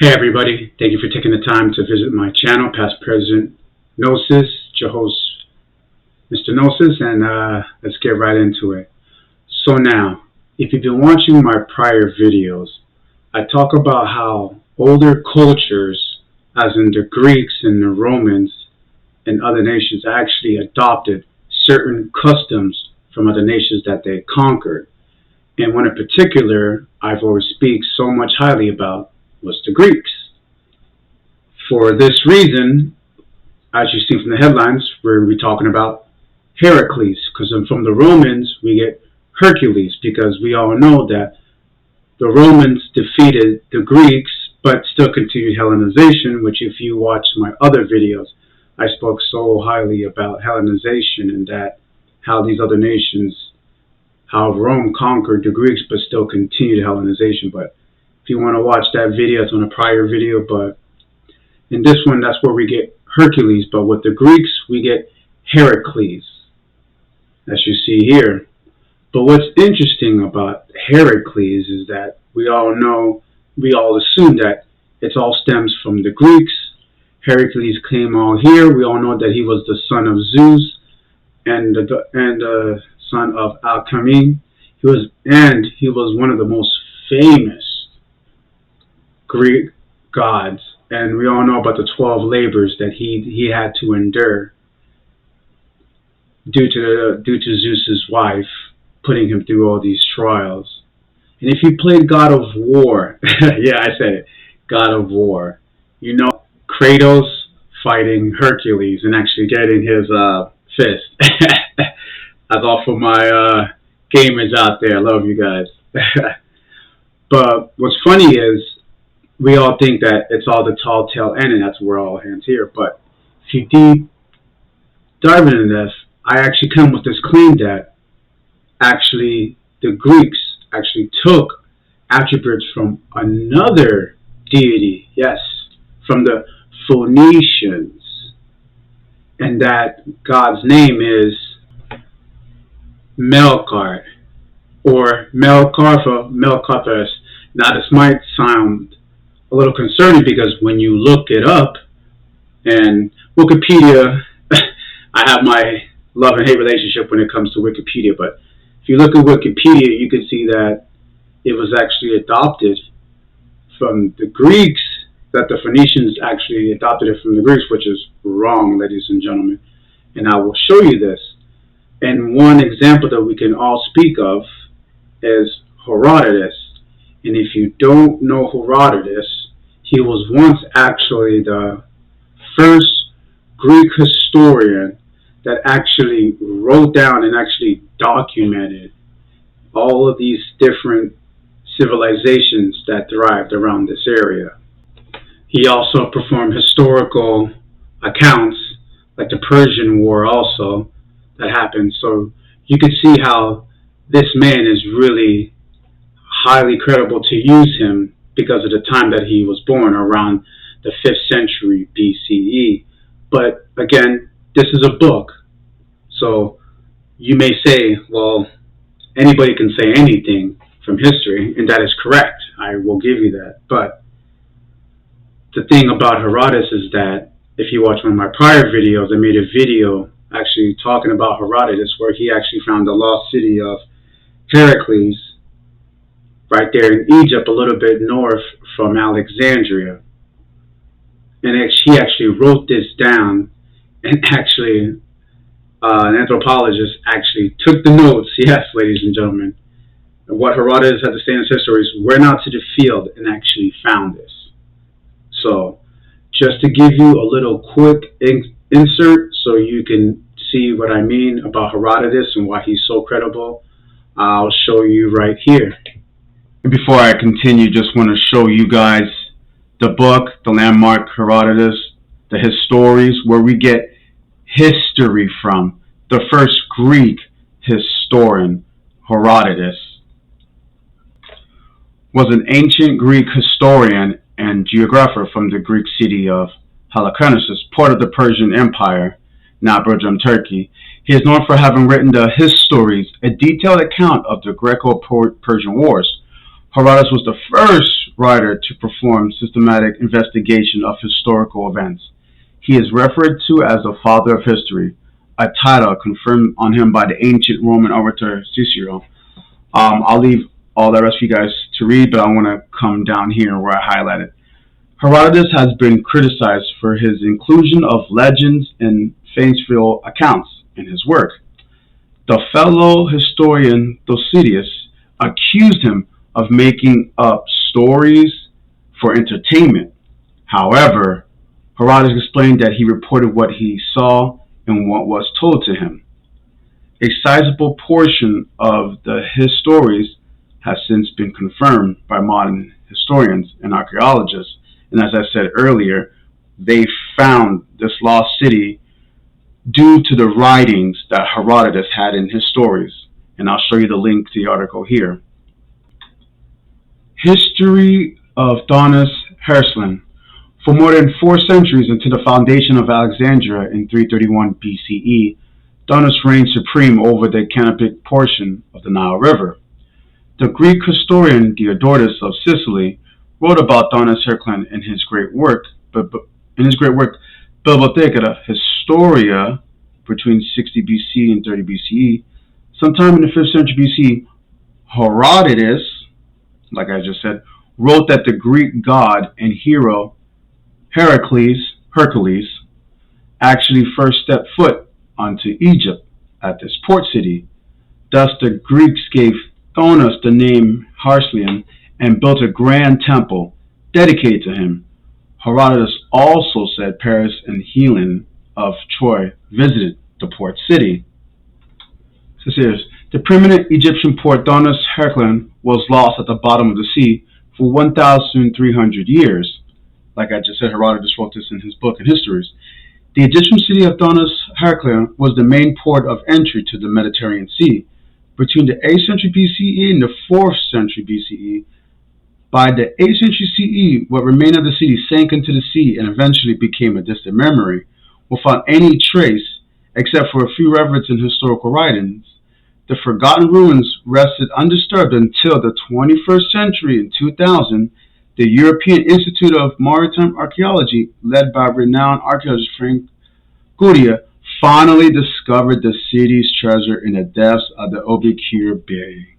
Hey everybody, thank you for taking the time to visit my channel, Past President Gnosis, your host, Mr. Gnosis, and let's get right into it. So now, if you've been watching my prior videos, I talk about how older cultures, as in the Greeks and the Romans and other nations, actually adopted certain customs from other nations that they conquered. And one in particular, I've always speak so much highly about was the Greeks. For this reason, as you see from the headlines, we're talking about Heracles, because from the Romans we get Hercules, because we all know that the Romans defeated the Greeks but still continued Hellenization, which if you watch my other videos, I spoke so highly about Hellenization and that how these other nations, how Rome conquered the Greeks but still continued Hellenization. But if you want to watch that video, it's on a prior video, but in this one, that's where we get Hercules, but with the Greeks, we get Heracles, as you see here. But what's interesting about Heracles is that we all assume that it all stems from the Greeks. Heracles came all here. We all know that he was the son of Zeus and the son of Alchemy. He was one of the most famous Greek gods, and we all know about the 12 labors that he had to endure due to Zeus's wife putting him through all these trials. And if you played God of War, yeah, I said it, God of War, you know Kratos fighting Hercules and actually getting his fist. That's all for my gamers out there. I love you guys. But what's funny is we all think that it's all the tall tale end and that's where all hands here. But if you deep dive into this, I actually come with this claim that actually the Greeks actually took attributes from another deity, yes, from the Phoenicians, and that God's name is Melqart, or Melqart. Now this might sound a little concerning because when you look it up, and Wikipedia, I have my love and hate relationship when it comes to Wikipedia, but if you look at Wikipedia, you can see that it was actually adopted from the Greeks, that the Phoenicians actually adopted it from the Greeks, which is wrong, ladies and gentlemen. And I will show you this. And one example that we can all speak of is Herodotus. And if you don't know Herodotus, he was once actually the first Greek historian that actually wrote down and actually documented all of these different civilizations that thrived around this area. He also performed historical accounts, like the Persian War also, that happened. So you can see how this man is really highly credible to use him because of the time that he was born, around the 5th century BCE. But again, this is a book. So you may say, well, anybody can say anything from history, and that is correct. I will give you that. But the thing about Herodotus is that if you watch one of my prior videos, I made a video actually talking about Herodotus where he actually found the lost city of Heracles right there in Egypt, a little bit north from Alexandria. And he actually wrote this down, and actually an anthropologist actually took the notes, yes, ladies and gentlemen. And what Herodotus had to say in his history is went out to the field and actually found this. So just to give you a little quick insert so you can see what I mean about Herodotus and why he's so credible, I'll show you right here. And before I continue, just want to show you guys the book, the landmark Herodotus, the Histories, where we get history from. The first Greek historian, Herodotus, was an ancient Greek historian and geographer from the Greek city of Heracles, part of the Persian Empire, now Belgium, Turkey. He is known for having written the Histories, a detailed account of the Greco-Persian Wars. Herodotus was the first writer to perform systematic investigation of historical events. He is referred to as the father of history, a title confirmed on him by the ancient Roman orator Cicero. I'll leave all the rest for you guys to read, but I want to come down here where I highlighted. Herodotus has been criticized for his inclusion of legends and fanciful accounts in his work. The fellow historian Thucydides accused him of making up stories for entertainment. However, Herodotus explained that he reported what he saw and what was told to him. A sizable portion of his stories has since been confirmed by modern historians and archaeologists. And as I said earlier, they found this lost city due to the writings that Herodotus had in his stories. And I'll show you the link to the article here. History of Donus Hercules. For more than 4 centuries into the foundation of Alexandria in 331 BCE, Donus reigned supreme over the Canaanite portion of the Nile River. The Greek historian Herodotus of Sicily wrote about Donus Hercules in his great work, Bibliotheca Historia, between 60 BC and 30 BCE. Sometime in the 5th century BC, Herodotus, like I just said, wrote that the Greek god and hero Hercules, actually first stepped foot onto Egypt at this port city. Thus the Greeks gave Donus the name Hercules and built a grand temple dedicated to him. Herodotus also said Paris and Helen of Troy visited the port city. So here's the primitive Egyptian port Donus Hercules was lost at the bottom of the sea for 1,300 years. Like I just said, Herodotus wrote this in his book and histories. The Egyptian city of Donus Hercules was the main port of entry to the Mediterranean Sea. Between the 8th century BCE and the 4th century BCE, by the 8th century CE, what remained of the city sank into the sea and eventually became a distant memory, without any trace except for a few references in historical writings. The forgotten ruins rested undisturbed until the 21st century in 2000. The European Institute of Maritime Archaeology, led by renowned archaeologist Frank Goudia, finally discovered the city's treasure in the depths of the Obicure Bay.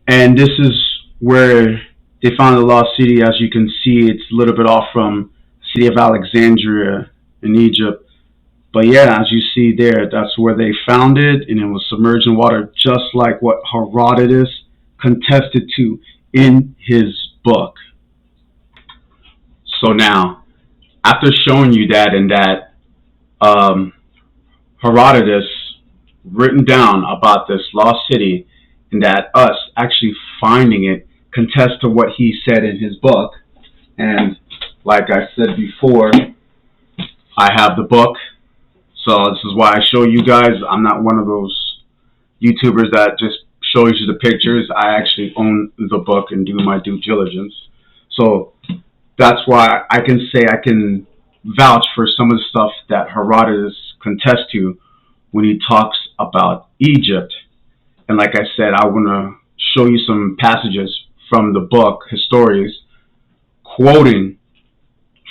And this is where they found the lost city. As you can see, it's a little bit off from the city of Alexandria in Egypt. But yeah, as you see there, that's where they found it, and it was submerged in water, just like what Herodotus contested to in his book. So now, after showing you that and that Herodotus written down about this lost city, and that us actually finding it contests to what he said in his book. And like I said before, I have the book. So this is why I show you guys. I'm not one of those YouTubers that just shows you the pictures. I actually own the book and do my due diligence. So that's why I can say I can vouch for some of the stuff that Herodotus contests to when he talks about Egypt. And like I said, I want to show you some passages from the book, Histories, quoting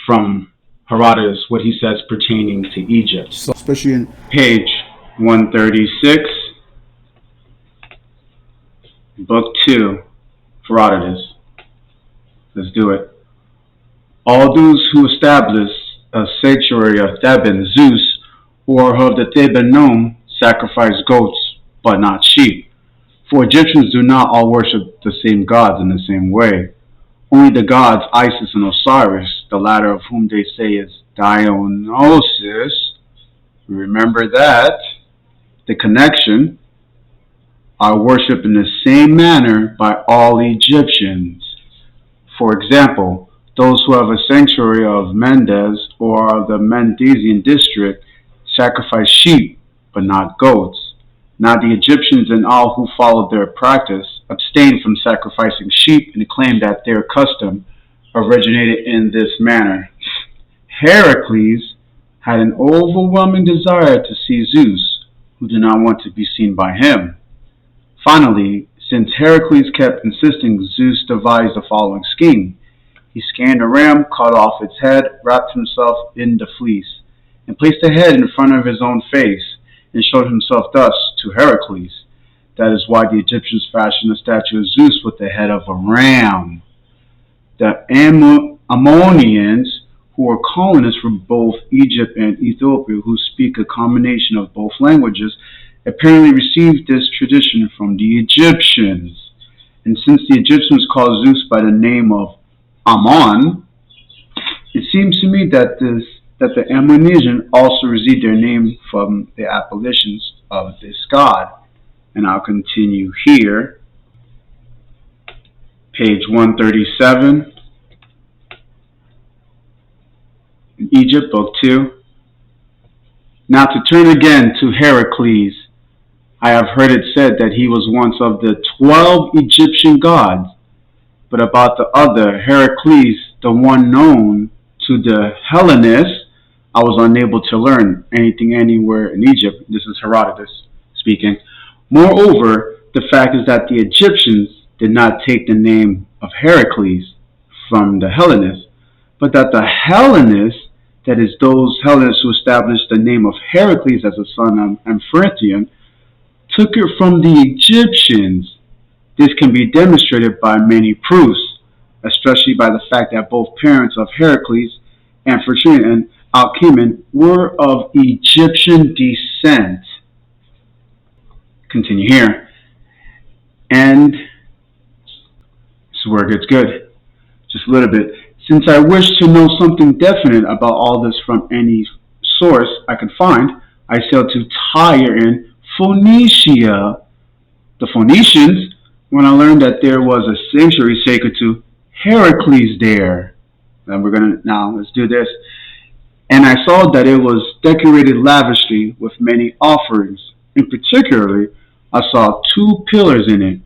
from Herodotus what he says pertaining to Egypt. So, especially in page 136, book 2, Herodotus. Let's do it. All those who establish a sanctuary of Theban, Zeus, or of the Theban nome, sacrifice goats, but not sheep. For Egyptians do not all worship the same gods in the same way. Only the gods Isis and Osiris, the latter of whom they say is Dionysus, remember that, the connection, are worshipped in the same manner by all Egyptians. For example, those who have a sanctuary of Mendes or of the Mendesian district sacrifice sheep, but not goats. Now the Egyptians and all who followed their practice abstained from sacrificing sheep and claimed that their custom originated in this manner. Heracles had an overwhelming desire to see Zeus, who did not want to be seen by him. Finally, Since Heracles kept insisting, Zeus devised the following scheme. He skinned a ram, cut off its head, wrapped himself in the fleece, and placed the head in front of his own face, and showed himself thus to Heracles. That is why the Egyptians fashioned a statue of Zeus with the head of a ram. The Ammonians, who were colonists from both Egypt and Ethiopia, who speak a combination of both languages, apparently received this tradition from the Egyptians. And since the Egyptians called Zeus by the name of Ammon, it seems to me that the Ammonians also received their name from the appellations of this god. And I'll continue here. Page 137. Egypt, Book 2. Now to turn again to Heracles. I have heard it said that he was once of the 12 Egyptian gods, but about the other, Heracles, the one known to the Hellenists, I was unable to learn anything anywhere in Egypt. This is Herodotus speaking. Moreover, the fact is that the Egyptians did not take the name of Heracles from the Hellenists, but that the Hellenists, that is, those Hellenists who established the name of Heracles as a son of Amphitryon, took it from the Egyptians. This can be demonstrated by many proofs, especially by the fact that both parents of Heracles, Amphitryon and Alcmaeon, were of Egyptian descent. Continue here. And this is where it gets good. Just a little bit. Since I wish to know something definite about all this from any source I could find, I sailed to Tyre in Phoenicia. The Phoenicians, when I learned that there was a sanctuary sacred to Heracles there. And let's do this. And I saw that it was decorated lavishly with many offerings. In particular, I saw 2 pillars in it,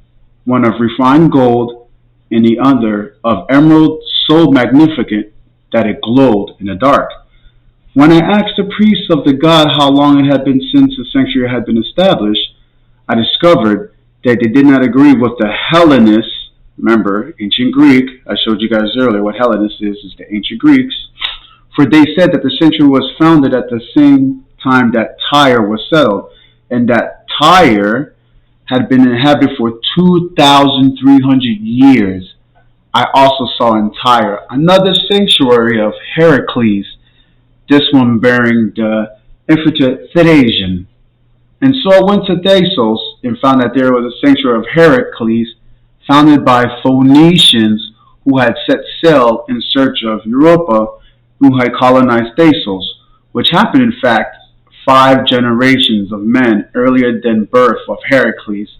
one of refined gold and the other of emerald so magnificent that it glowed in the dark. When I asked the priests of the god how long it had been since the sanctuary had been established, I discovered that they did not agree with the Hellenists. Remember, ancient Greek, I showed you guys earlier what Hellenist is the ancient Greeks. For they said that the sanctuary was founded at the same time that Tyre was settled, and that Tyre had been inhabited for 2,300 years. I also saw in Tyre another sanctuary of Heracles, this one bearing the Amphitryon. And so I went to Thasos and found that there was a sanctuary of Heracles founded by Phoenicians who had set sail in search of Europa, who had colonized Thasos, which happened in fact 5 generations of men earlier than birth of Heracles,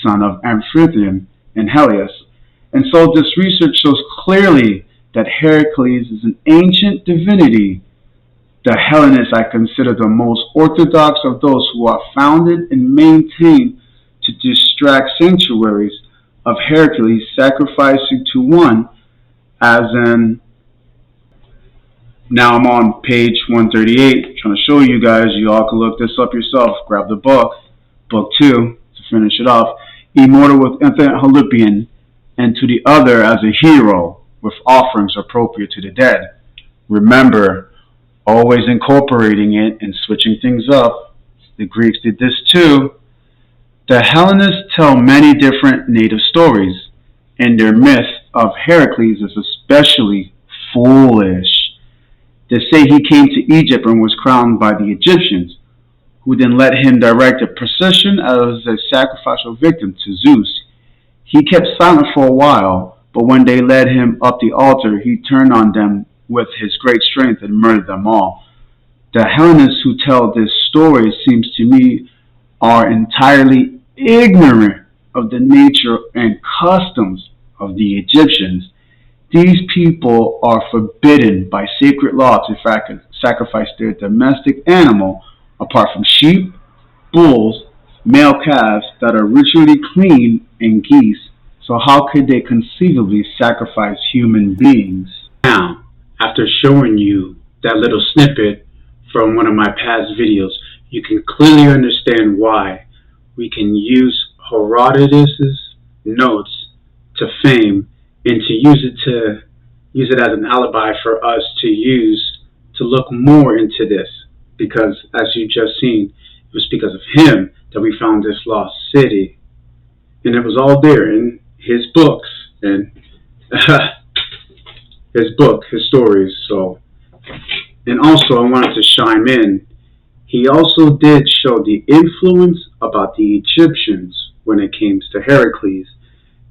son of Amphitryon and Helios. And so this research shows clearly that Heracles is an ancient divinity. The Hellenists I consider the most orthodox of those who are founded and maintained to distract sanctuaries of Heracles, sacrificing to one as an... Now I'm on page 138, trying to show you guys. You all can look this up yourself. Grab the book, book 2, to finish it off. Immortal with infinite Olympian, and to the other as a hero, with offerings appropriate to the dead. Remember, always incorporating it and switching things up. The Greeks did this too. The Hellenists tell many different native stories, and their myth of Heracles is especially foolish. They say he came to Egypt and was crowned by the Egyptians, who then let him direct a procession as a sacrificial victim to Zeus. He kept silent for a while, but when they led him up the altar, he turned on them with his great strength and murdered them all. The Hellenists who tell this story, it seems to me, are entirely ignorant of the nature and customs of the Egyptians. These people are forbidden by sacred law to sacrifice their domestic animal apart from sheep, bulls, male calves that are ritually clean, and geese. So how could they conceivably sacrifice human beings? Now, after showing you that little snippet from one of my past videos, you can clearly understand why we can use Herodotus's notes to fame and to use it as an alibi for us to use to look more into this, because as you just seen, it was because of him that we found this lost city, and it was all there in his books and his stories. So, and also I wanted to chime in. He also did show the influence about the Egyptians when it came to Heracles.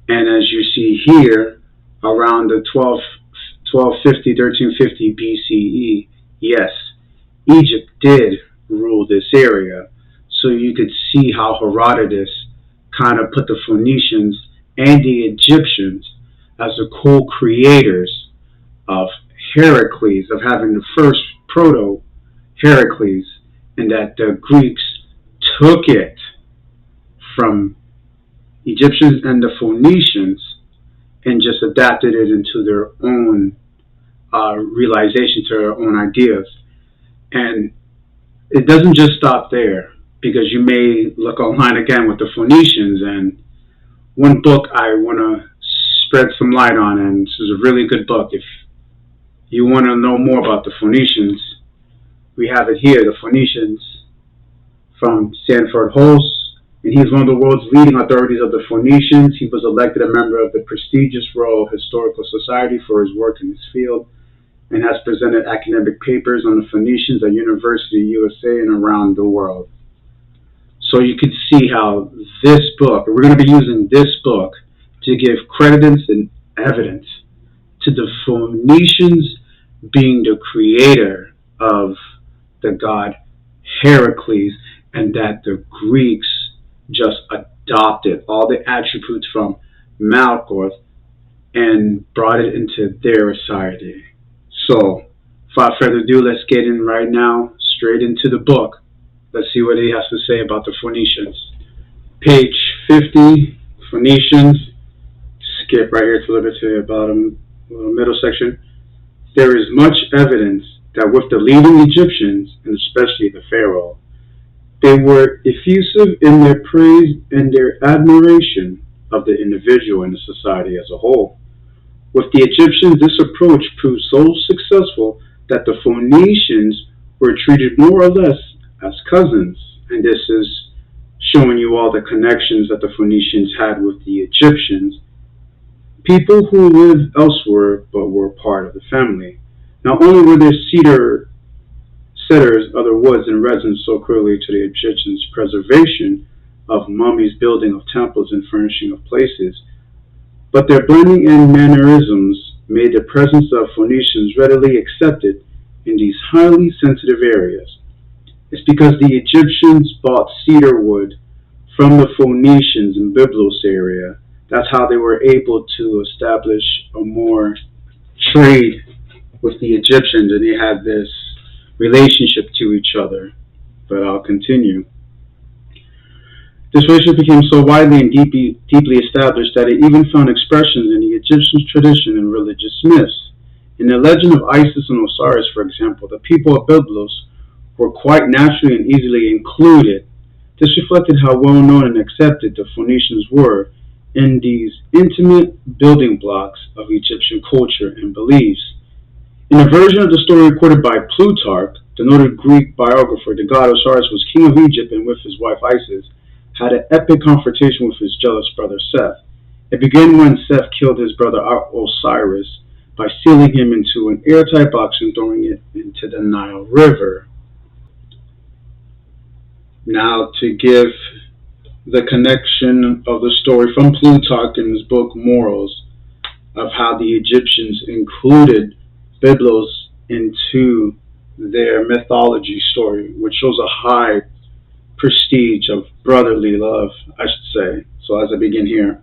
And as you see here, around the 1350 BCE, yes, Egypt did rule this area. So you could see how Herodotus kind of put the Phoenicians and the Egyptians as the co-creators of Heracles, of having the first proto Heracles, and that the Greeks took it from Egyptians and the Phoenicians and just adapted it into their own realization, to their own ideas. And it doesn't just stop there, because you may look online again with the Phoenicians, and one book I want to spread some light on, and this is a really good book. If you want to know more about the Phoenicians, we have it here, the Phoenicians, from Sanford Holst, and he's one of the world's leading authorities of the Phoenicians. He was elected a member of the prestigious Royal Historical Society for his work in this field, and has presented academic papers on the Phoenicians at University USA and around the world. So you can see how this book, we're going to be using this book to give credence and evidence to the Phoenicians being the creator of the god Heracles, and that the Greeks just adopted all the attributes from Melqart and brought it into their society. So, without further ado, let's get in right now, straight into the book. Let's see what he has to say about the Phoenicians. Page 50, Phoenicians. Skip right here to a little bit to the bottom, middle section. There is much evidence that with the leading Egyptians, and especially the Pharaoh, they were effusive in their praise and their admiration of the individual and the society as a whole. With the Egyptians, this approach proved so successful that the Phoenicians were treated more or less as cousins, and this is showing you all the connections that the Phoenicians had with the Egyptians, people who lived elsewhere but were part of the family. Not only were there cedars, other woods, and resins so clearly to the Egyptians' preservation of mummies, building of temples, and furnishing of places, but their blending and mannerisms made the presence of Phoenicians readily accepted in these highly sensitive areas. It's because the Egyptians bought cedar wood from the Phoenicians in Byblos area. That's how they were able to establish a more trade with the Egyptians, and they had this relationship to each other. But I'll continue. This relationship became so widely and deeply established that it even found expressions in the Egyptian tradition and religious myths. In the legend of Isis and Osiris, for example, the people of Byblos were quite naturally and easily included. This reflected how well known and accepted the Phoenicians were in these intimate building blocks of Egyptian culture and beliefs. In a version of the story recorded by Plutarch, the noted Greek biographer, the god Osiris was king of Egypt, and with his wife Isis had an epic confrontation with his jealous brother Seth. It began when Seth killed his brother Osiris by sealing him into an airtight box and throwing it into the Nile River. Now, to give the connection of the story from Plutarch in his book Morals, of how the Egyptians included Byblos into their mythology story, which shows a high prestige of brotherly love, I should say. So as I begin here,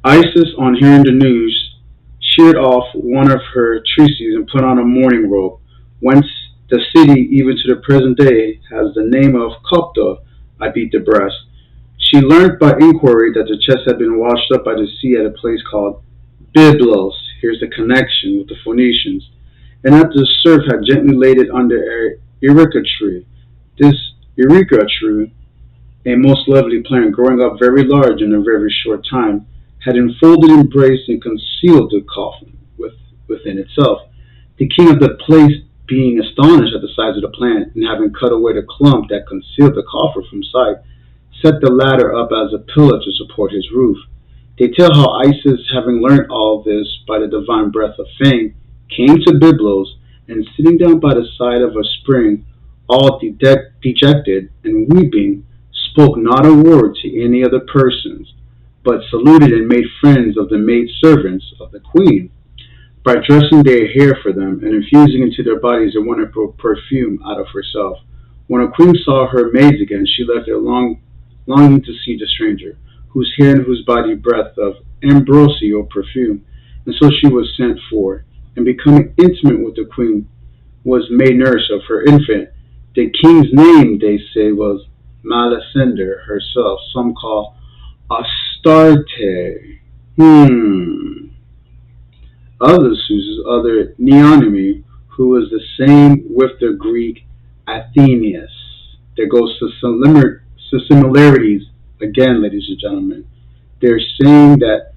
Isis, on hearing the news, sheared off one of her tresses and put on a mourning robe, whence the city, even to the present day, has the name of Copta, I beat the breast. She learned by inquiry that the chest had been washed up by the sea at a place called Byblos. Here's the connection with the Phoenicians. And that the surf had gently laid it under a Erica tree. This Erica tree a most lovely plant growing up very large in a very short time, had enfolded, embraced, and concealed the coffin within itself. The king of the place, being astonished at the size of the plant, and having cut away the clump that concealed the coffin from sight, set the latter up as a pillar to support his roof. They tell how Isis, having learnt all this by the divine breath of fame, came to Byblos, and sitting down by the side of a spring, all dejected and weeping, spoke not a word to any other persons, but saluted and made friends of the maid servants of the queen, by dressing their hair for them, and infusing into their bodies a wonderful perfume out of herself. When a queen saw her maids again, she left there longing to see the stranger, whose hair and whose body breath of ambrosio perfume. And so she was sent for, and becoming intimate with the queen, was made nurse of her infant. The king's name, they say, was Melisende herself. Some call Astarte. Others use other neonymy, who was the same with the Greek Athenius. There goes to similarities again, ladies and gentlemen. They're saying that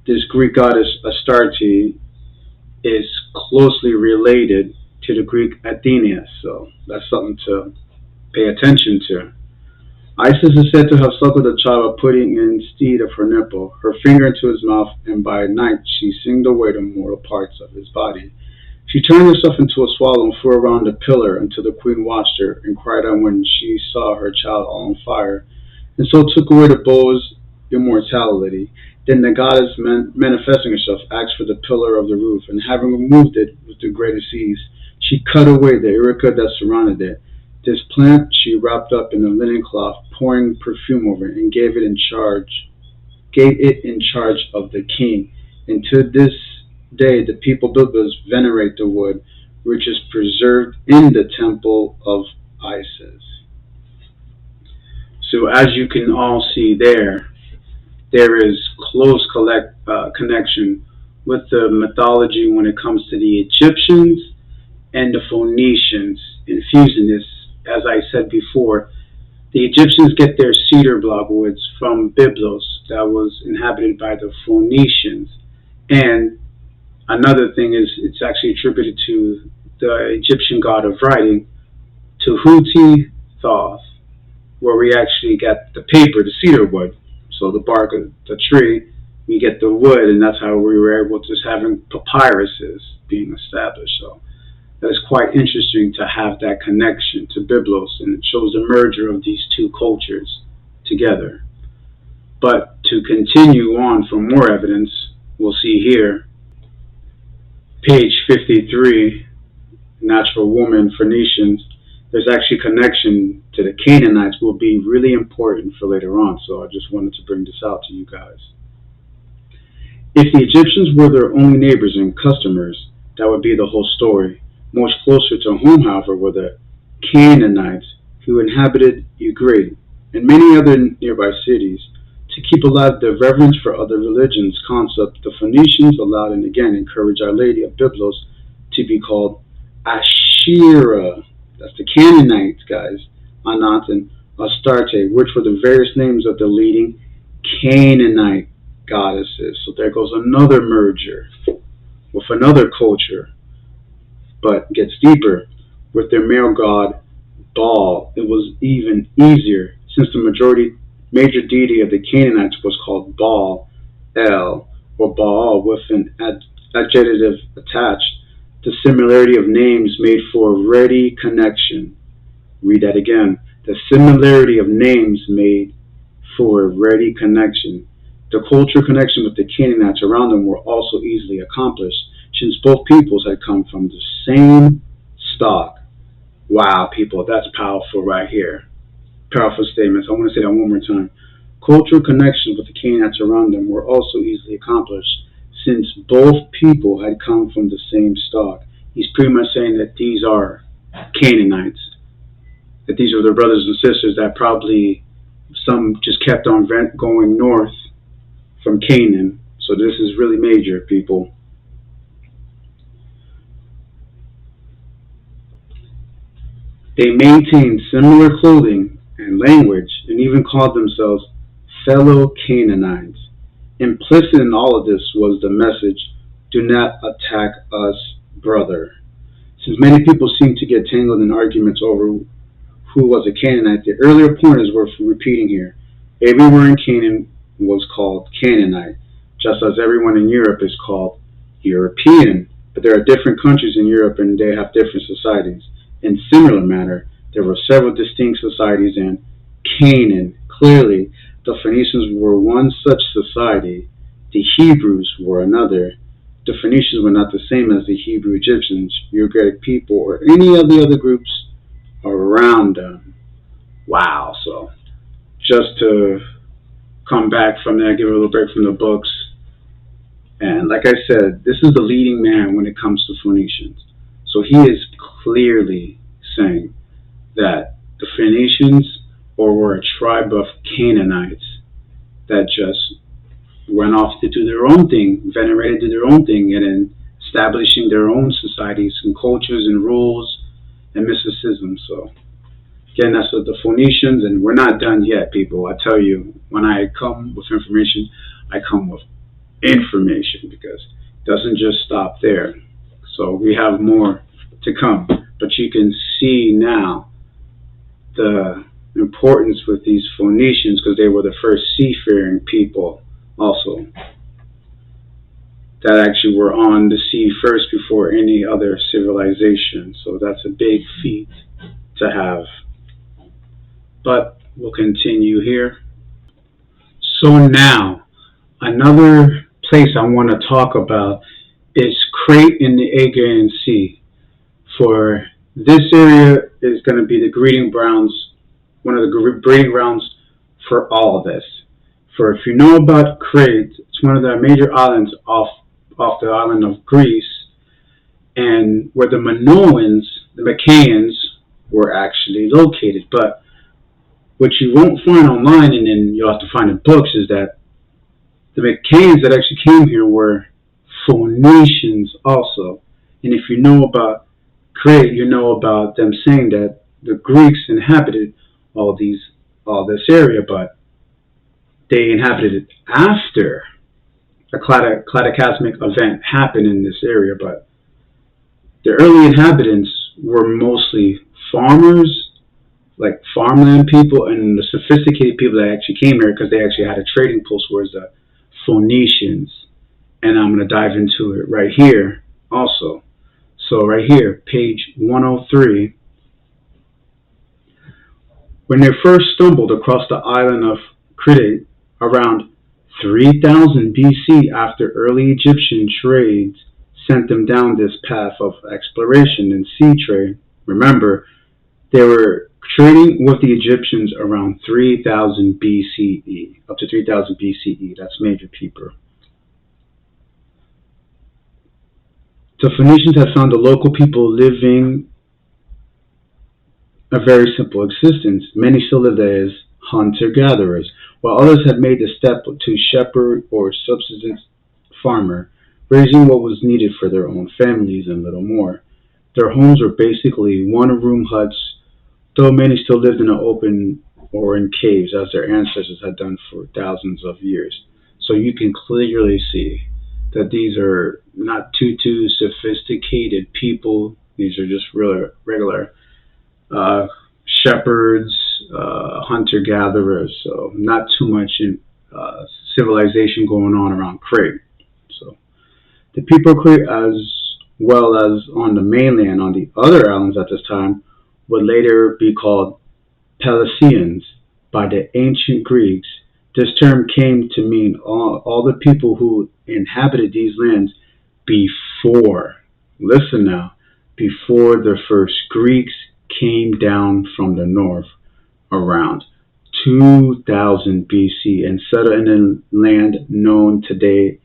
this Greek goddess Astarte is closely related to the Greek Athenius, so that's something to pay attention to. Isis is said to have suckled the child by putting instead of her nipple her finger into his mouth, and by night she singed away the mortal parts of his body. She turned herself into a swallow and flew around the pillar until the queen watched her, and cried out when she saw her child all on fire, and so took away the bow's immortality. Then the goddess, manifesting herself, asked for the pillar of the roof, and having removed it with the greatest ease, she cut away the erica that surrounded it. This plant she wrapped up in a linen cloth, pouring perfume over it, and gave it in charge of the king. And to this day, the people of Byblos venerate the wood, which is preserved in the temple of Isis. So, as you can all see there is close connection with the mythology when it comes to the Egyptians and the Phoenicians infusing this. As I said before, the Egyptians get their cedar block woods from Byblos that was inhabited by the Phoenicians. And another thing is it's actually attributed to the Egyptian god of writing, Tehuti Thoth, where we actually got the paper, the cedar wood. So the bark of the tree, we get the wood, and that's how we were able to having papyruses being established. So that is quite interesting to have that connection to Byblos, and it shows the merger of these two cultures together. But to continue on for more evidence, we'll see here, page 53, Natural Woman, Phoenicians. There's actually connection to the Canaanites will be really important for later on, so I just wanted to bring this out to you guys. If the Egyptians were their only neighbors and customers, that would be the whole story. Much closer to home, however, were the Canaanites, who inhabited Crete and many other nearby cities. To keep alive the reverence for other religions concept, the Phoenicians allowed and again encouraged Our Lady of Byblos to be called Asherah. That's the Canaanites, guys. Anat and Astarte, which were the various names of the leading Canaanite goddesses. So there goes another merger with another culture, but gets deeper. With their male god Baal, it was even easier, since the major deity of the Canaanites was called Baal, El, or Baal, with an adjective attached. The similarity of names made for a ready connection. Read that again. The similarity of names made for a ready connection. The cultural connection with the Canaanites around them were also easily accomplished, since both peoples had come from the same stock. Wow, people, that's powerful right here. Powerful statements. I want to say that one more time. Cultural connections with the Canaanites around them were also easily accomplished, since both people had come from the same stock. He's pretty much saying that these are Canaanites, that these are their brothers and sisters that probably some just kept on going north from Canaan. So this is really major, people. They maintained similar clothing and language, and even called themselves fellow Canaanites. Implicit in all of this was the message, do not attack us, brother. Since many people seem to get tangled in arguments over who was a Canaanite, the earlier point is worth repeating here. Everywhere in Canaan was called Canaanite, just as everyone in Europe is called European. But there are different countries in Europe and they have different societies. In similar manner, there were several distinct societies in Canaan. Clearly, the Phoenicians were one such society, the Hebrews were another. The Phoenicians were not the same as the Hebrew Egyptians, Ugaritic people, or any of the other groups around them. Wow, so just to come back from that, give a little break from the books. And like I said, this is the leading man when it comes to Phoenicians. So he is clearly saying that the Phoenicians were a tribe of Canaanites that just went off to do their own thing, venerated to their own thing, and then establishing their own societies and cultures and rules and mysticism. So again, that's what the Phoenicians, and we're not done yet, people. I tell you, when I come with information, I come with information because it doesn't just stop there. So we have more to come. But you can see now the importance with these Phoenicians because they were the first seafaring people also that actually were on the sea first before any other civilization. So that's a big feat to have. But we'll continue here. So now, another place I want to talk about is Crete in the Aegean Sea. For this area is going to be the breeding grounds, one of the breeding grounds for all of this. For if you know about Crete, it's one of the major islands off the island of Greece, and where the Minoans, the Mycenaeans, were actually located. But what you won't find online, and then you'll have to find in books, is that the Mycenaeans that actually came here were Phoenicians also. And if you know about Crete, you know about them saying that the Greeks inhabited all this area, but they inhabited it after a cataclysmic event happened in this area. But the early inhabitants were mostly farmers, like farmland people, and the sophisticated people that actually came here because they actually had a trading post was the Phoenicians. And I'm going to dive into it right here also. So right here, page 103, when they first stumbled across the island of Crete around 3000 BC, after early Egyptian trades sent them down this path of exploration and sea trade. Remember, they were trading with the Egyptians around 3000 BCE, up to 3000 BCE. That's major people. The Phoenicians had found the local people living a very simple existence. Many still lived as hunter-gatherers, while others had made the step to shepherd or subsistence farmer, raising what was needed for their own families and little more. Their homes were basically one-room huts, though many still lived in the open or in caves, as their ancestors had done for thousands of years. So you can clearly see that these are not too sophisticated people. These are just really regular shepherds, hunter-gatherers, so not too much in civilization going on around Crete. So the people of Crete, as well as on the mainland, on the other islands at this time, would later be called Pelasgians by the ancient Greeks. This term came to mean all the people who inhabited these lands before, listen now, before the first Greeks came down from the north around 2000 BC and settled in a land known today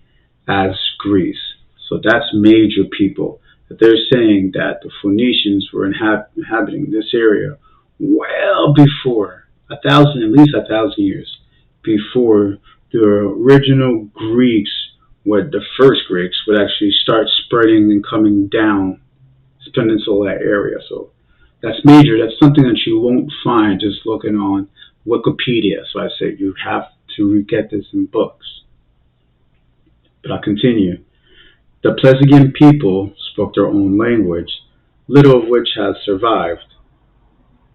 as Greece. So that's major people. That they're saying that the Phoenicians were inhabiting this area well before, at least a thousand years before the original Greeks, the first Greeks, would actually start spreading and coming down this peninsula area. So That's major. That's something that you won't find just looking on Wikipedia. So I say you have to get this in books. But I'll continue. The Plesiogian people spoke their own language, little of which has survived,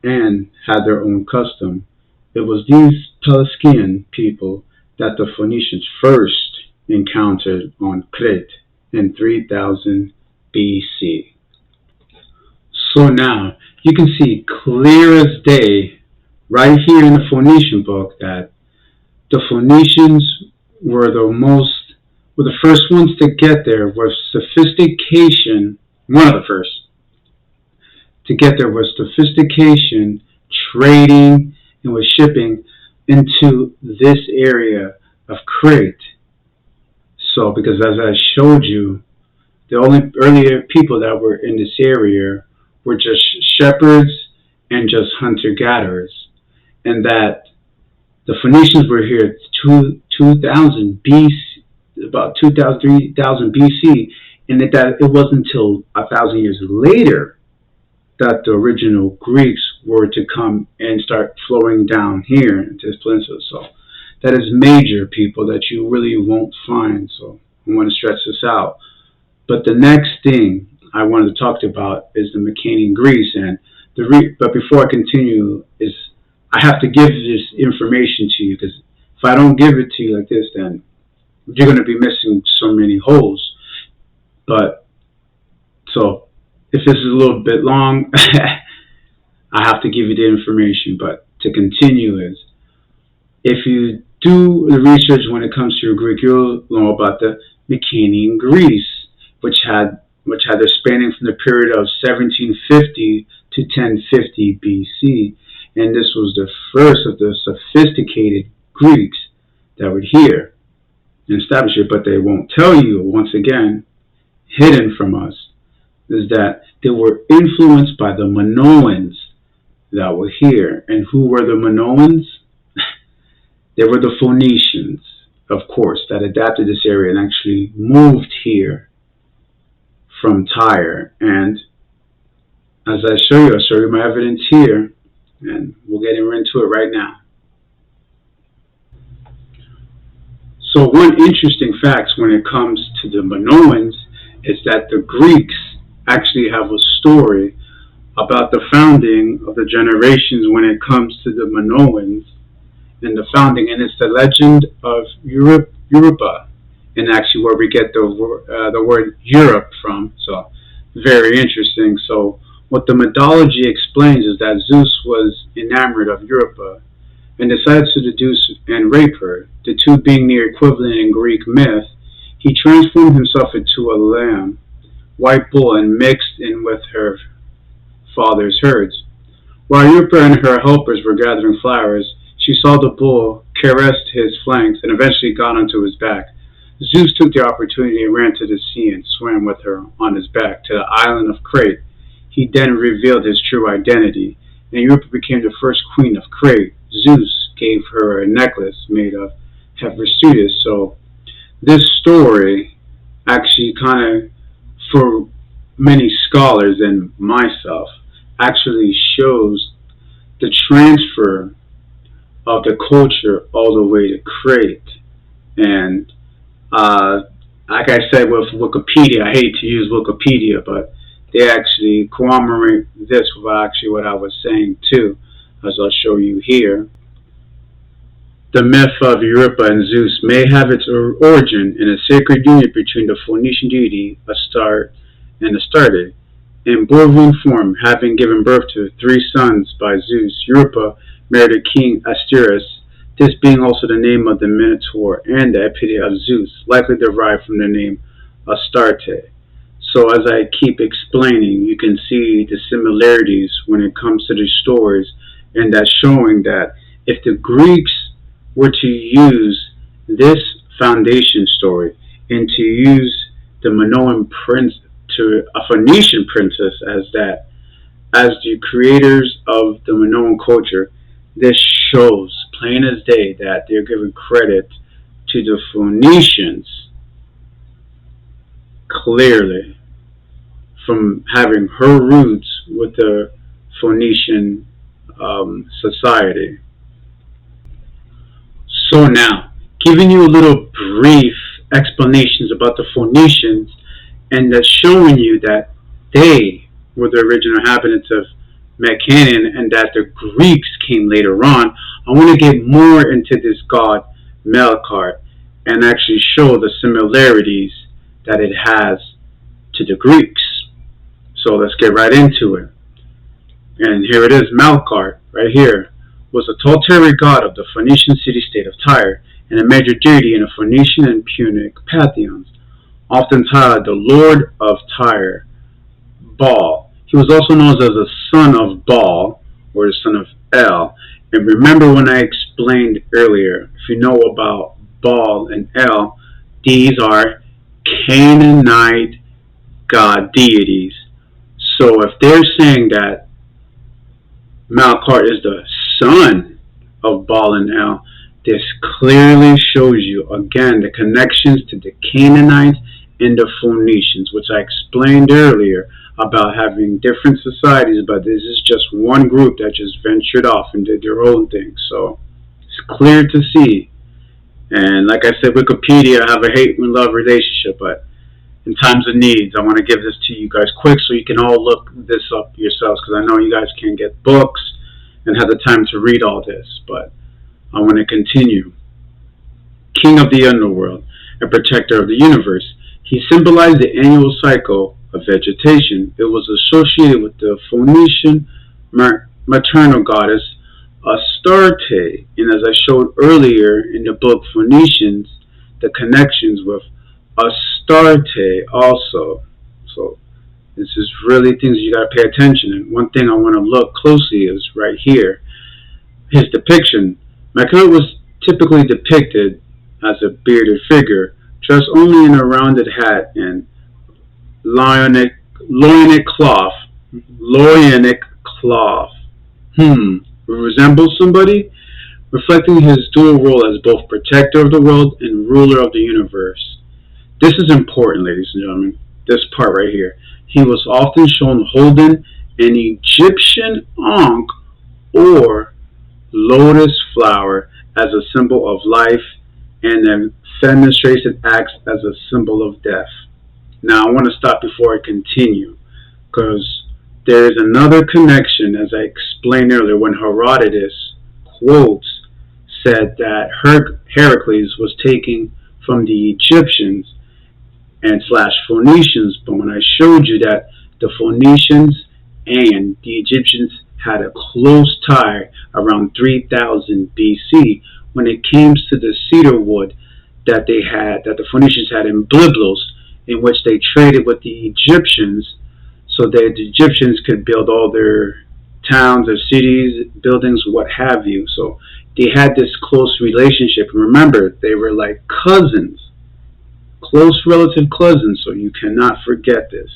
and had their own custom. It was these Pelasgian people that the Phoenicians first encountered on Crete in 3000 BC. So now you can see clear as day right here in the Phoenician book that the Phoenicians were the first ones to get there with sophistication, one of the first to get there with sophistication, trading, and with shipping into this area of Crete. So, because as I showed you, the only earlier people that were in this area were just shepherds and just hunter-gatherers, and that the Phoenicians were here 2000 BC, about 2000, 3000 BC, and that it wasn't until 1,000 years later that the original Greeks were to come and start flowing down here into this peninsula. So that is major, people, that you really won't find. So I want to stretch this out. But the next thing I wanted to talk about is the Minoan and Greece. And but before I continue, is I have to give this information to you, because if I don't give it to you like this, then you're going to be missing so many holes. But so if this is a little bit long, I have to give you the information. But to continue is, if you do the research when it comes to your Greek, you'll know about the Minoan and Greece, which had their spanning from the period of 1750 to 1050 BC, and this was the first of the sophisticated Greeks that were here and established it. But they won't tell you, once again, hidden from us, is that they were influenced by the Minoans that were here. And who were the Minoans? They were the Phoenicians, of course, that adapted this area and actually moved here from Tyre. And as I'll show you my evidence here, and we'll get into it right now. So one interesting fact when it comes to the Minoans is that the Greeks actually have a story about the founding of the generations when it comes to the Minoans and the founding, and it's the legend of Europa, and actually where we get the word Europe from. So very interesting. So what the mythology explains is that Zeus was enamored of Europa and decided to seduce and rape her, the two being near equivalent in Greek myth. He transformed himself into a lamb, white bull, and mixed in with her father's herds. While Europa and her helpers were gathering flowers, she saw the bull, caressed his flanks, and eventually got onto his back. Zeus took the opportunity and ran to the sea and swam with her on his back to the island of Crete. He then revealed his true identity, and Europa became the first queen of Crete. Zeus gave her a necklace made of Herodotus. So this story actually kind of, for many scholars and myself, actually shows the transfer of the culture all the way to Crete. And like I said with Wikipedia, I hate to use Wikipedia, but they actually corroborate this with actually what I was saying too, as I'll show you here. The myth of Europa and Zeus may have its origin in a sacred union between the Phoenician deity Astarte and Astarte. In bovine form, having given birth to 3 sons by Zeus, Europa married a king Asterius, this being also the name of the Minotaur and the epithet of Zeus, likely derived from the name Astarte. So as I keep explaining, you can see the similarities when it comes to these stories, and that's showing that if the Greeks were to use this foundation story and to use the Minoan prince to a Phoenician princess as the creators of the Minoan culture, this shows plain as day that they're giving credit to the Phoenicians clearly from having her roots with the Phoenician society. So now, giving you a little brief explanations about the Phoenicians, and that's showing you that they were the original inhabitants of Canaan and that the Greeks came later on. I want to get more into this god Melqart and actually show the similarities that it has to the Greeks. So let's get right into it. And here it is, Melqart, right here, was a tutelary god of the Phoenician city-state of Tyre and a major deity in the Phoenician and Punic pantheons, often titled the Lord of Tyre, Baal. He was also known as the son of Baal, or the son of El. And remember when I explained earlier, if you know about Baal and El, these are Canaanite god deities. So if they're saying that Melqart is the son of Baal and El, this clearly shows you, again, the connections to the Canaanites and the Phoenicians, which I explained earlier about having different societies, but this is just one group that just ventured off and did their own thing. So it's clear to see. And like I said, Wikipedia, I have a hate and love relationship, but in times of needs, I want to give this to you guys quick so you can all look this up yourselves, because I know you guys can't get books and have the time to read all this, but I want to continue. King of the underworld, a protector of the universe. He symbolized the annual cycle of vegetation. It was associated with the Phoenician maternal goddess Astarte, and as I showed earlier in the book Phoenicians, the connections with Astarte also. So this is really things you got to pay attention. And one thing I want to look closely is right here. His depiction. Melqart was typically depicted as a bearded figure, dressed only in a rounded hat and loinic cloth. Resembles somebody, reflecting his dual role as both protector of the world and ruler of the universe. This is important, ladies and gentlemen, this part right here. He was often shown holding an Egyptian ankh or lotus flower as a symbol of life, and then fenestration acts as a symbol of death. Now I want to stop before I continue, because there is another connection, as I explained earlier, when Herodotus quotes said that Heracles was taken from the Egyptians and / Phoenicians, but when I showed you that the Phoenicians and the Egyptians had a close tie around 3000 BC when it came to the cedar wood that the Phoenicians had in Byblos, in which they traded with the Egyptians so that the Egyptians could build all their towns, their cities, buildings, what have you. So they had this close relationship. Remember, they were like cousins, close relative cousins, so you cannot forget this.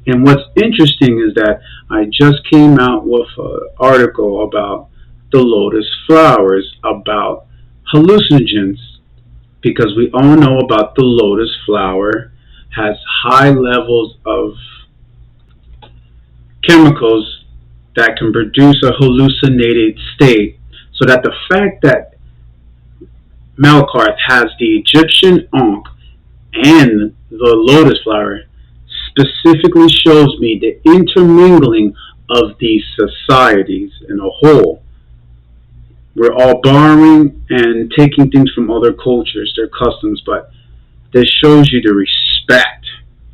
And what's interesting is that I just came out with an article about the lotus flowers, about hallucinogens, because we all know about the lotus flower has high levels of chemicals that can produce a hallucinated state, so that the fact that Melqart has the Egyptian ankh and the lotus flower specifically shows me the intermingling of these societies in a whole. We're all borrowing and taking things from other cultures, their customs, but this shows you the respect,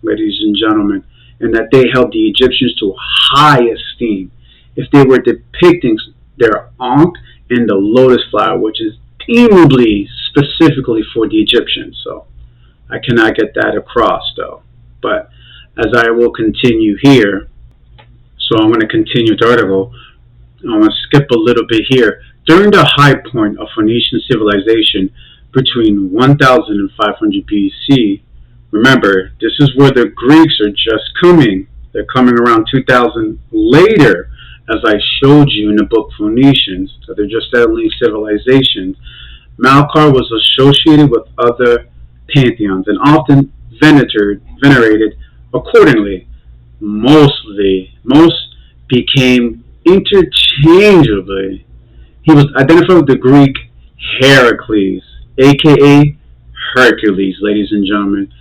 ladies and gentlemen, and that they held the Egyptians to high esteem. If they were depicting their ankh and the lotus flower, which is deemably specifically for the Egyptians. So I cannot get that across though. But as I will continue here, so I'm going to continue the article. I'm going to skip a little bit here. During the high point of Phoenician civilization between 1000 and 500 BC, remember, this is where the Greeks are just coming. They're coming around 2000 later, as I showed you in the book Phoenicians, so they're just early civilizations. Melqart was associated with other pantheons and often venerated accordingly. Most became interchangeably. He was identified with the Greek Heracles, aka Hercules, ladies and gentlemen,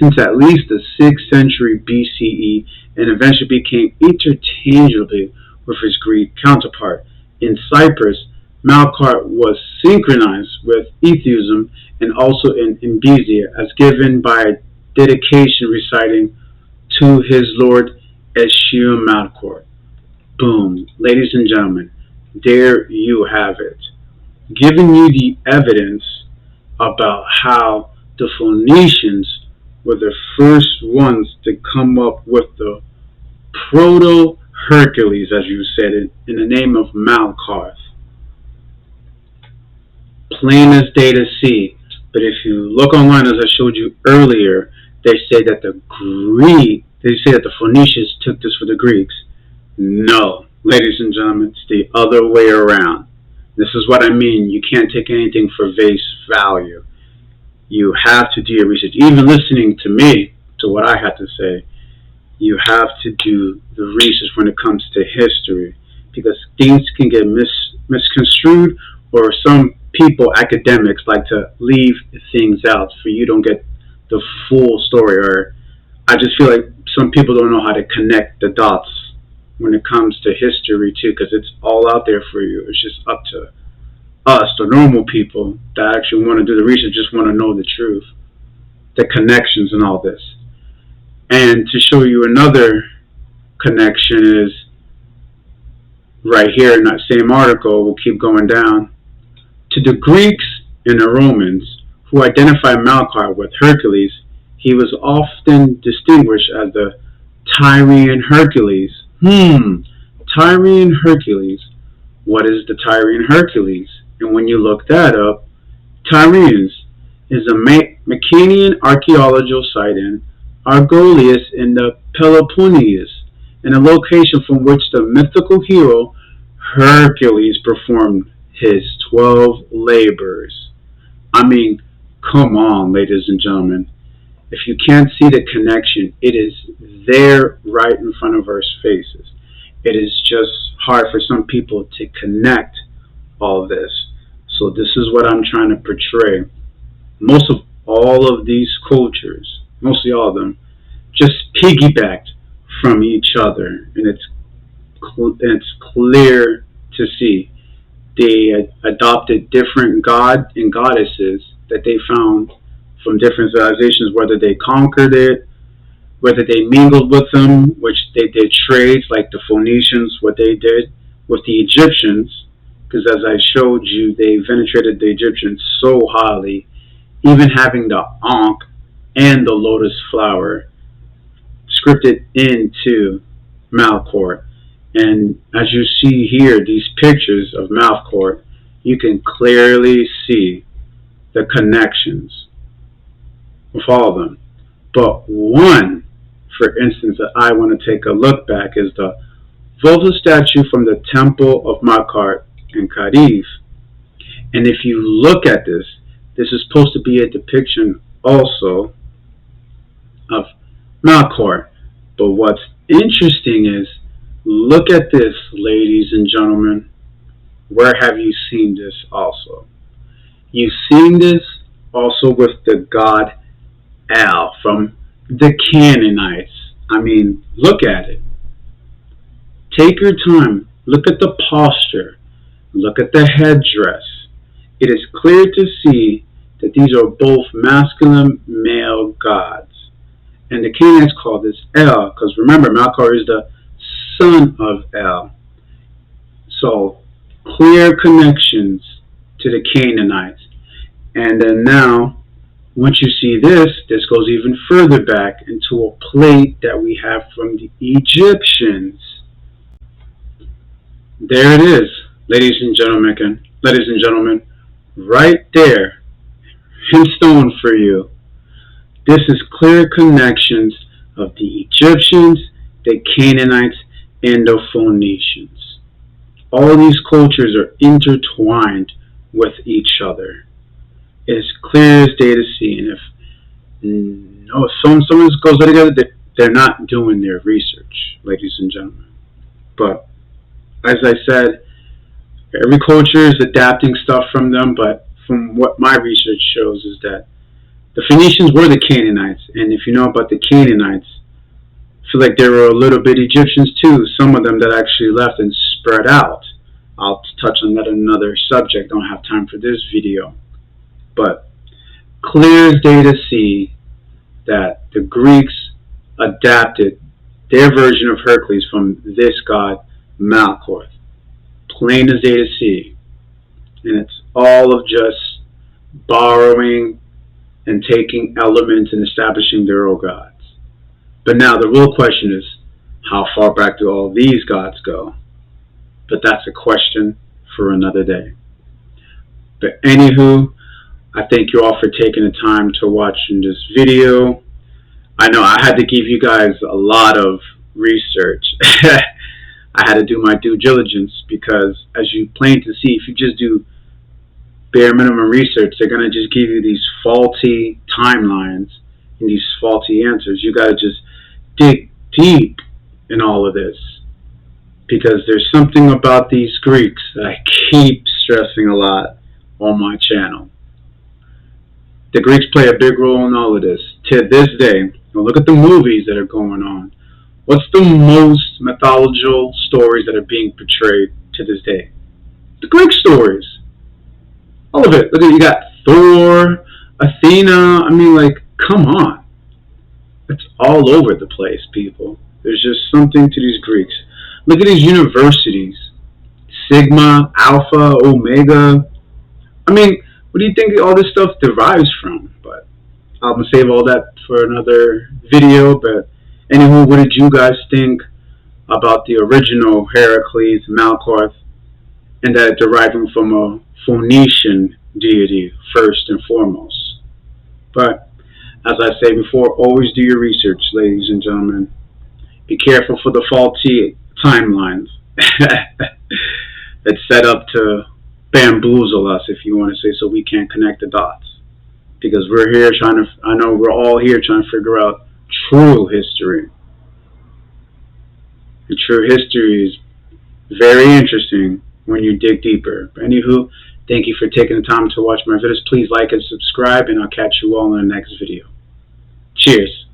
since at least the 6th century BCE, and eventually became interchangeably with his Greek counterpart. In Cyprus, Melqart was synchronized with Atheism and also in Embesia, as given by a dedication reciting to his Lord Eschia Melqart. Boom. Ladies and gentlemen, there you have it. Giving you the evidence about how the Phoenicians were the first ones to come up with the proto Hercules, as you said it, in the name of Melqart. Plain as day to see. But if you look online, as I showed you earlier, they say that the Phoenicians took this for the Greeks. No, ladies and gentlemen, it's the other way around. This is what I mean. You can't take anything for face value. You have to do your research. Even listening to me, to what I had to say, you have to do the research when it comes to history, because things can get misconstrued, or some people, academics, like to leave things out for you don't get the full story. Or I just feel like some people don't know how to connect the dots when it comes to history too, because it's all out there for you. It's just up to us, the normal people that actually want to do the research, just want to know the truth, the connections and all this. And to show you another connection is right here in that same article. We'll keep going down. To the Greeks and the Romans, who identified Melqart with Hercules, he was often distinguished as the Tyrian Hercules. Tyrian Hercules. What is the Tyrian Hercules? And when you look that up, Tyrians is a Minoan archaeological site in Argolius in the Peloponnese, and a location from which the mythical hero Hercules performed his 12 labors. I mean, come on, ladies and gentlemen. If you can't see the connection, it is there right in front of our faces. It is just hard for some people to connect all this. So this is what I'm trying to portray. Most of all of these cultures, mostly all of them, just piggybacked from each other, and it's clear to see. They adopted different gods and goddesses that they found from different civilizations, whether they conquered it, whether they mingled with them, which they did trades, like the Phoenicians, what they did with the Egyptians, because as I showed you, they venerated the Egyptians so highly, even having the ankh and the lotus flower scripted into Melqart. And as you see here, these pictures of Melqart, you can clearly see the connections with all of them. But one, for instance, that I want to take a look back is the Volta statue from the Temple of Melqart in Crete. And if you look at this, this is supposed to be a depiction also of Melqart. But what's interesting is, look at this, ladies and gentlemen. Where have you seen this also? You've seen this also with the god El from the Canaanites. I mean, look at it. Take your time. Look at the posture. Look at the headdress. It is clear to see that these are both masculine male gods. And the Canaanites call this El, because remember, Melqart is the son of El. So, clear connections to the Canaanites. And then now, once you see this, this goes even further back into a plate that we have from the Egyptians. There it is, ladies and gentlemen, right there, in stone for you. This is clear connections of the Egyptians, the Canaanites, and the Phoenicians. All these cultures are intertwined with each other. It is clear as day to see. And if someone goes together, they're not doing their research, ladies and gentlemen. But as I said, every culture is adapting stuff from them, but from what my research shows is that the Phoenicians were the Canaanites, and if you know about the Canaanites, I feel like there were a little bit Egyptians too, some of them that actually left and spread out. I'll touch on that in another subject, don't have time for this video. But clear as day to see that the Greeks adapted their version of Hercules from this god, Melqart. Plain as day to see. And it's all of just borrowing and taking elements and establishing their own gods. But now the real question is, how far back do all these gods go? But that's a question for another day. But anywho, I thank you all for taking the time to watch in this video. I know I had to give you guys a lot of research. I had to do my due diligence because, as you plain to see, if you just do bare minimum research, they're going to just give you these faulty timelines and these faulty answers. You got to just dig deep in all of this, because there's something about these Greeks that I keep stressing a lot on my channel. The Greeks play a big role in all of this. To this day, look at the movies that are going on. What's the most mythological stories that are being portrayed to this day? The Greek stories. All of it. Look at, you got Thor, Athena. I mean, like, come on. It's all over the place, people. There's just something to these Greeks. Look at these universities. Sigma, Alpha, Omega. I mean, what do you think all this stuff derives from? But I'm going to save all that for another video. But anywho, what did you guys think about the original Heracles, Melqart, and that deriving from a Phoenician deity first and foremost? But as I say before, always do your research, ladies and gentlemen. Be careful for the faulty timelines. It's set up to bamboozle us, if you want to say so, we can't connect the dots. Because we're here trying to, I know we're all here trying to figure out true history. And true history is very interesting when you dig deeper. But anywho, thank you for taking the time to watch my videos. Please like and subscribe, and I'll catch you all in the next video. Cheers.